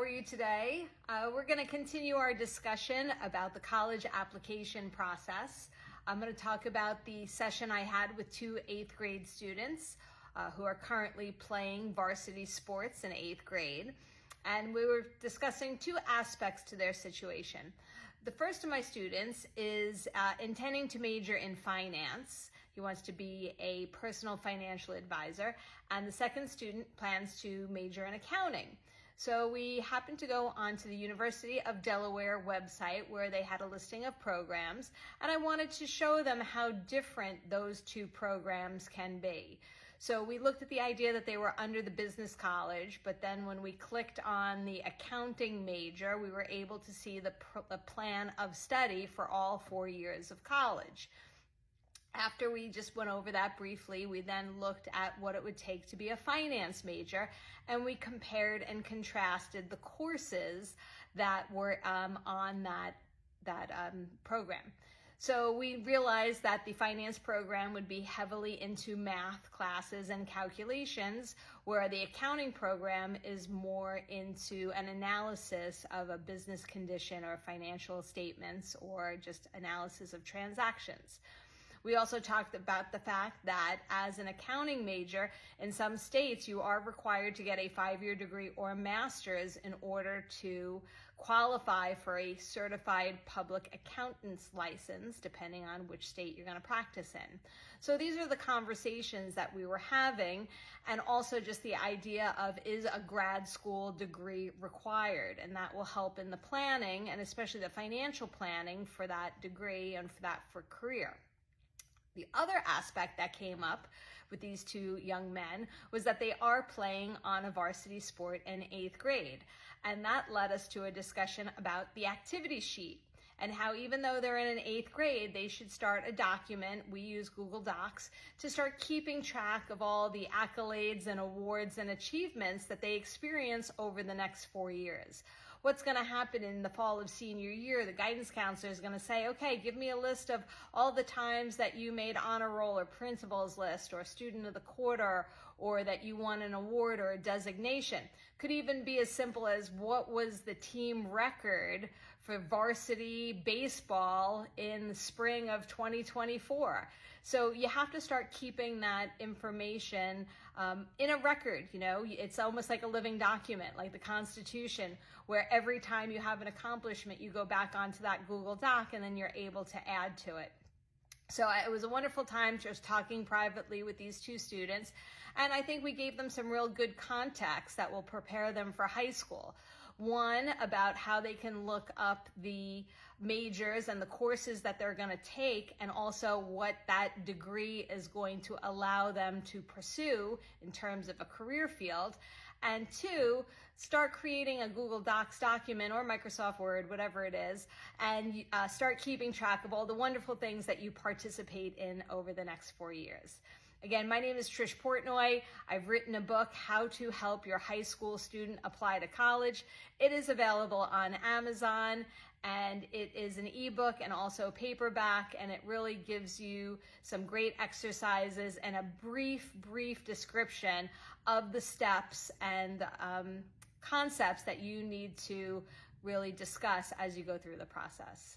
are you today? We're going to continue our discussion about the college application process. I'm going to talk about the session I had with two 8th grade students who are currently playing varsity sports in 8th grade. And we were discussing two aspects to their situation. The first of my students is intending to major in finance. He wants to be a personal financial advisor. And the second student plans to major in accounting. So we happened to go onto the University of Delaware website where they had a listing of programs, and I wanted to show them how different those two programs can be. So we looked at the idea that they were under the business college, but then when we clicked on the accounting major, we were able to see the plan of study for all 4 years of college. After we just went over that briefly, we then looked at what it would take to be a finance major, and we compared and contrasted the courses that were on that program. So we realized that the finance program would be heavily into math classes and calculations, where the accounting program is more into an analysis of a business condition or financial statements or just analysis of transactions. We also talked about the fact that as an accounting major, in some states, you are required to get a 5-year degree or a master's in order to qualify for a certified public accountant's license, depending on which state you're going to practice in. So these are the conversations that we were having, and also just the idea of, is a grad school degree required? And that will help in the planning, and especially the financial planning for that degree and for career. The other aspect that came up with these two young men was that they are playing on a varsity sport in 8th grade. And that led us to a discussion about the activity sheet and how even though they're in an 8th grade, they should start a document. We use Google Docs to start keeping track of all the accolades and awards and achievements that they experience over the next 4 years. What's going to happen in the fall of senior year, the guidance counselor is going to say, okay, give me a list of all the times that you made honor roll or principal's list or student of the quarter, or that you won an award or a designation. Could even be as simple as, what was the team record for varsity baseball in the spring of 2024? So you have to start keeping that information in a record. You know, it's almost like a living document, like the Constitution, where every time you have an accomplishment, you go back onto that Google Doc and then you're able to add to it. So it was a wonderful time just talking privately with these two students. And I think we gave them some real good context that will prepare them for high school. One, about how they can look up the majors and the courses that they're going to take, and also what that degree is going to allow them to pursue in terms of a career field. And two, start creating a Google Docs document or Microsoft Word, whatever it is, and start keeping track of all the wonderful things that you participate in over the next 4 years. Again, my name is Trish Portnoy. I've written a book, How to Help Your High School Student Apply to College. It is available on Amazon, and it is an ebook and also paperback, and it really gives you some great exercises and a brief description of the steps and concepts that you need to really discuss as you go through the process.